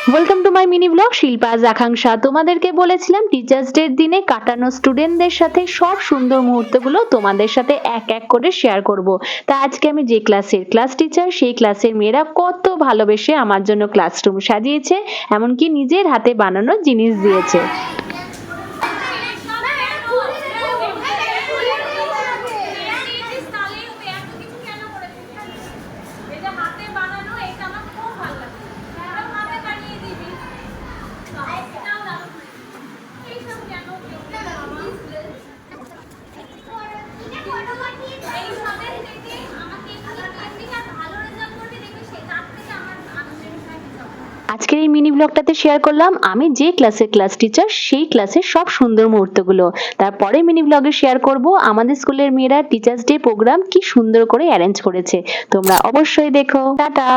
Welcome to my mini blog Shilpa আকাঙ্ক্ষা। তোমাদেরকে বলেছিলাম টিচার্স ডে দিনে কাটানো স্টুডেন্টদের সাথে সব সুন্দর মুহূর্তগুলো তোমাদের সাথে এক এক করে শেয়ার করব। তা আজকে আমি যে ক্লাসের ক্লাস টিচার, সেই ক্লাসের মেয়েরা কত ভালোবেসে আমার জন্য ক্লাসরুম সাজিয়েছে, এমনকি নিজের হাতে বানানো জিনিস দিয়েছে। আজকের এই মিনি ব্লগটাতে শেয়ার করলাম আমি যে ক্লাসের ক্লাস টিচার, সেই ক্লাসের সব সুন্দর মুহূর্তগুলো। তারপরে মিনি ব্লগে শেয়ার করব আমাদের স্কুলের মেয়েরা টিচার্স ডে প্রোগ্রাম কি সুন্দর করে অ্যারেঞ্জ করেছে। তোমরা অবশ্যই দেখো। টাটা।